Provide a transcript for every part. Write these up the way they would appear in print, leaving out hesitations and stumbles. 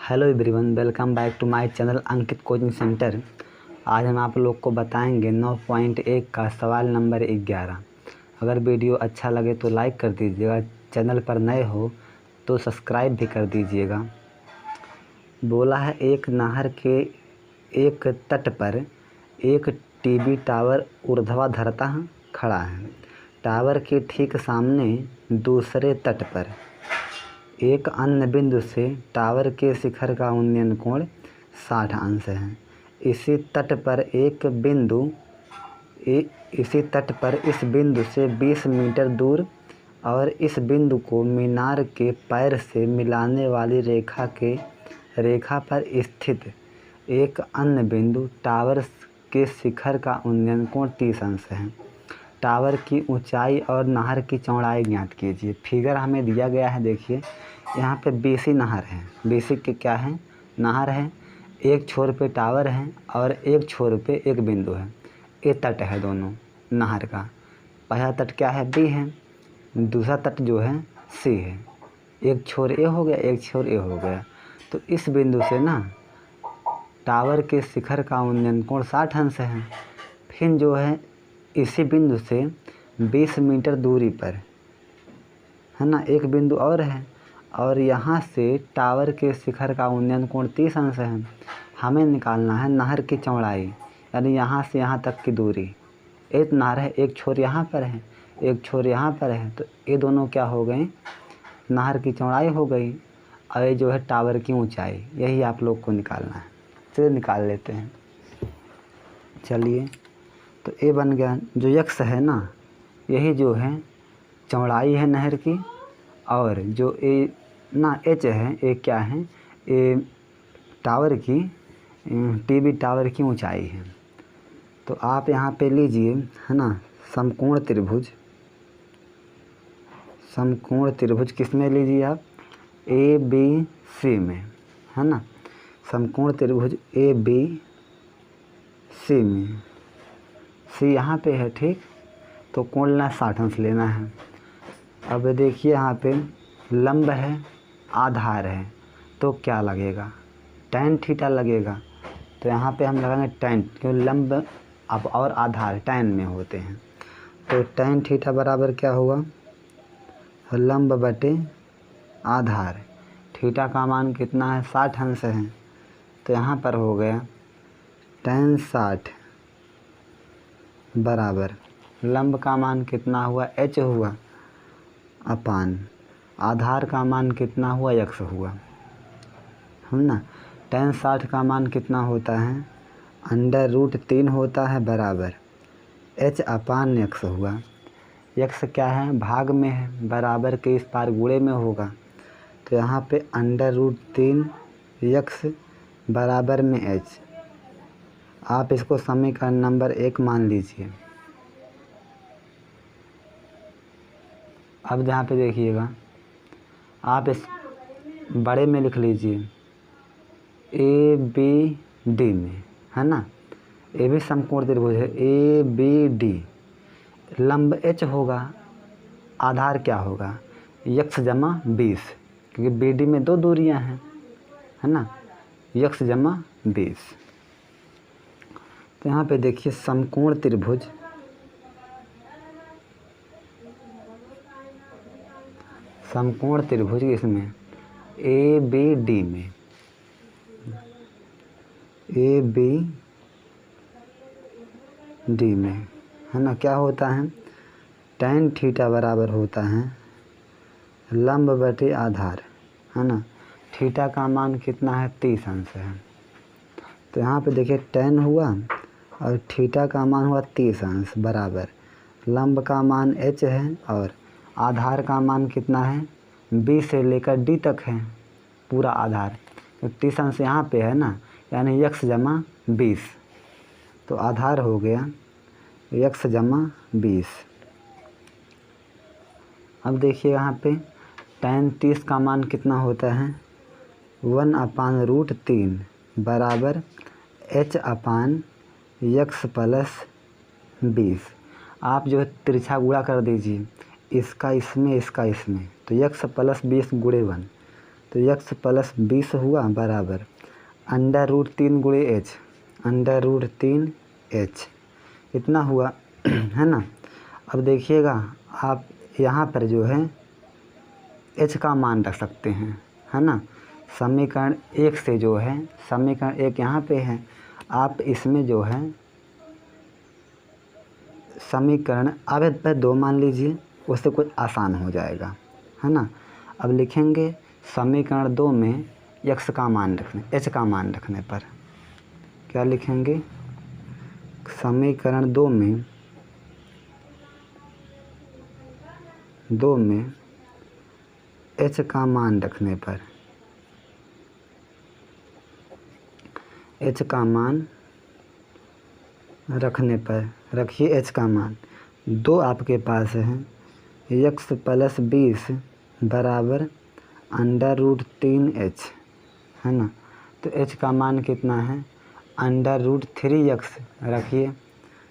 Hello everyone, welcome back to my channel Ankit coaching centre. आज हम आप लोग को बताएंगे 9.1 का सवाल नंबर 11। अगर वीडियो अच्छा लगे तो लाइक कर दीजिएगा, चैनल पर नए हो तो सब्सक्राइब भी कर दीजिएगा। बोला है एक नहर के एक तट पर एक टीवी टावर ऊर्ध्वाधरता खड़ा है। टावर के ठीक सामने दूसरे तट पर एक अन्य बिंदु से टावर के शिखर का उन्नयन कोण 60 अंश है। इसी तट पर इस बिंदु से 20 मीटर दूर और इस बिंदु को मीनार के पैर से मिलाने वाली रेखा पर स्थित एक अन्य बिंदु टावर के शिखर का उन्नयन कोण 30 अंश है। टावर की ऊंचाई और नहर की चौड़ाई ज्ञात कीजिए। फिगर हमें दिया गया है, देखिए यहाँ पे बीसी नहर है। बीसी के क्या है? नहर है। एक छोर पे टावर है और एक छोर पे एक बिंदु है। ये तट है दोनों नहर का। पहला तट क्या है? बी है। दूसरा तट जो है सी है। एक छोर ए हो गया, एक छोर ए हो गया। तो इस बिंदु से ना टावर के शिखर का उन्नयन कोण 60 अंश है। फिर जो है इसी बिंदु से 20 मीटर दूरी पर है ना एक बिंदु और है, और यहाँ से टावर के शिखर का उन्नयन कोण 30 अंश है। हमें निकालना है नहर की चौड़ाई, यानी यहाँ से यहाँ तक की दूरी। एक नहर है, एक छोर यहाँ पर है, एक छोर यहाँ पर है, तो ये दोनों क्या हो गए? नहर की चौड़ाई हो गई। और ये जो है टावर की ऊंचाई, यही आप लोग को निकालना है। चलिए निकाल लेते हैं। चलिए, तो ये बन गया। जो यक्स है ना, यही जो है चौड़ाई है नहर की, और जो ए ना एच है, ये क्या है? ये टावर की टीवी टावर की ऊंचाई है। तो आप यहाँ पे लीजिए, है ना, समकोण त्रिभुज। समकोण त्रिभुज किस में लीजिए आप? ए बी सी में, है ना। समकोण त्रिभुज ए बी सी में, सी यहाँ पे है, ठीक। तो कोण लेना 60 अंश लेना है। अब देखिए यहाँ पे लंब है, आधार है, तो क्या लगेगा? tan थीटा लगेगा। तो यहाँ पे हम लगाएंगे tan, क्योंकि लंब अब और आधार tan में होते हैं। तो tan थीटा बराबर क्या हुआ? लंब बटे आधार। थीटा का मान कितना है? 60 अंश है। तो यहाँ पर हो गया tan 60 बराबर लंब का मान कितना हुआ? h हुआ, अपान आधार का मान कितना हुआ? x हुआ, है ना। tan 60 का मान कितना होता है? √3 होता है, बराबर h अपान x हुआ। x क्या है? भाग में है, बराबर के इस पार गुणे में होगा। तो यहाँ पे √3 x बराबर में h। आप इसको समीकरण नंबर 1 मान लीजिए। अब जहाँ पे देखिएगा, आप इस बड़े में लिख लीजिए ए बी डी में, है ना। ए भी समकोण त्रिभुज है, ए बी डी। लंब एच होगा, आधार क्या होगा? यक्स जमा 20, क्योंकि बी डी में 2 दूरियां हैं, है ना। यक्स जमा 20। तो यहाँ पे देखिए समकोण त्रिभुज इसमें ए बी डी में, ए बी डी में, है ना, क्या होता है? tan थीटा बराबर होता है लंब बटे आधार, है ना। थीटा का मान कितना है? 30 अंश है। तो यहाँ पे देखिए tan हुआ और थीटा का मान हुआ 30 अंश, बराबर लंब का मान h है और आधार का मान कितना है? b से लेकर d तक है पूरा आधार। तो 30 अंश यहाँ पे है ना, यानी x जमा 20। तो आधार हो गया x जमा 20। अब देखिए यहाँ पे tan 30 का मान कितना होता है? 1/√3 बराबर h अपान x प्लस 20। आप जो है तिरछा गुणा कर दीजिए, इसका इसमें, इसका इसमें। तो x प्लस 20 गुणे 1, तो यक्स प्लस 20 हुआ बराबर अंडर रूट 3 गुणे एच, अंडर रूट 3 एच इतना हुआ है ना। अब देखिएगा आप यहाँ पर जो है एच का मान रख सकते हैं, है ना। समीकरण 1 से जो है, समीकरण 1 यहाँ पे है, आप इसमें जो है समीकरण अब पर 2 मान लीजिए, उससे कुछ आसान हो जाएगा, है ना। अब लिखेंगे समीकरण 2 में एक्स का मान रखने, एच का मान रखने पर क्या लिखेंगे, समीकरण 2 में एच का मान रखने पर, एच का मान रखने पर रखिए एच का मान 2 आपके पास है, एक्स प्लस 20 बराबर अंडर रूट 3 एच, है ना। तो एच का मान कितना है, अंडर रूट 3 एक्स रखिए,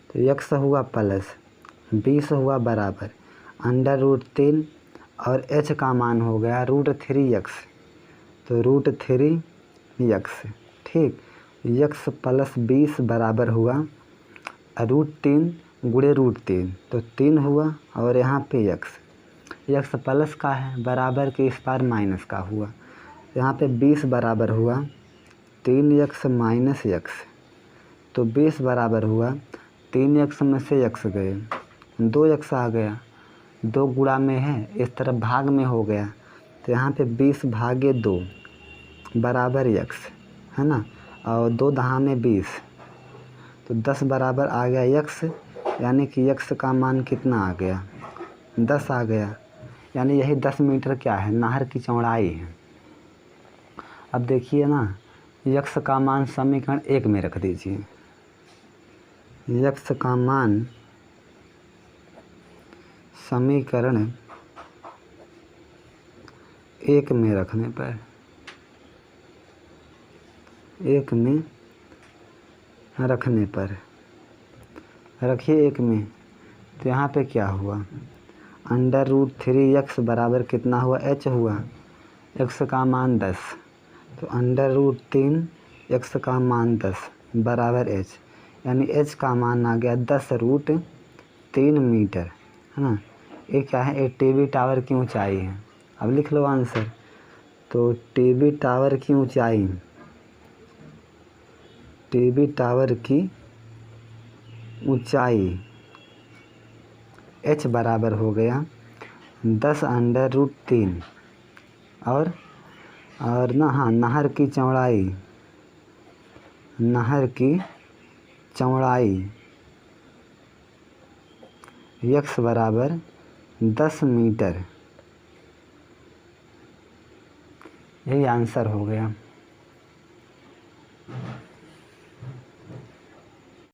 तो एक्स हुआ प्लस 20 हुआ बराबर अंडर रूट 3 और एच का मान हो गया रूट 3 एक्स, तो रूट 3 एक्स, ठीक। एक्स प्लस 20 बराबर हुआ रूट 3 गुणे रूट 3, तो 3 हुआ और यहाँ पे एक्स प्लस का है बराबर के इस पार माइनस का हुआ, यहाँ पे 20 बराबर हुआ 3x माइनस एक्स, तो 20 बराबर हुआ 3x में से x गए 2x आ गया, 2 गुणा में है इस तरफ भाग में हो गया, तो यहाँ पे 20 भागे 2 बराबर x, है ना, और 2 दहा में 20, तो 10 बराबर आ गया x, यानी कि x का मान कितना आ गया 10 आ गया, यानी यही 10 मीटर क्या है, नहर की चौड़ाई है। अब देखिए ना, x का मान समीकरण 1 में रख दीजिए, x का मान समीकरण 1 में रखने पर, 1 में रखने पर रखिए 1 में, तो यहाँ पे क्या हुआ अंडर रूट 3 एक्स बराबर कितना हुआ एच हुआ, एक्स का मान 10, तो अंडर रूट 3 एक्स का मान 10 बराबर एच, यानी एच का मान आ गया 10 रूट 3 मीटर, है ना। ये क्या है, एक टीवी टावर की ऊंचाई है। अब लिख लो आंसर, तो टीवी टावर की ऊंचाई, टीवी टावर की ऊंचाई एच बराबर हो गया 10 अंडर रूट 3 और ना, हाँ, नहर की चौड़ाई, नहर की चौड़ाई एक्स बराबर 10 मीटर, यही आंसर हो गया।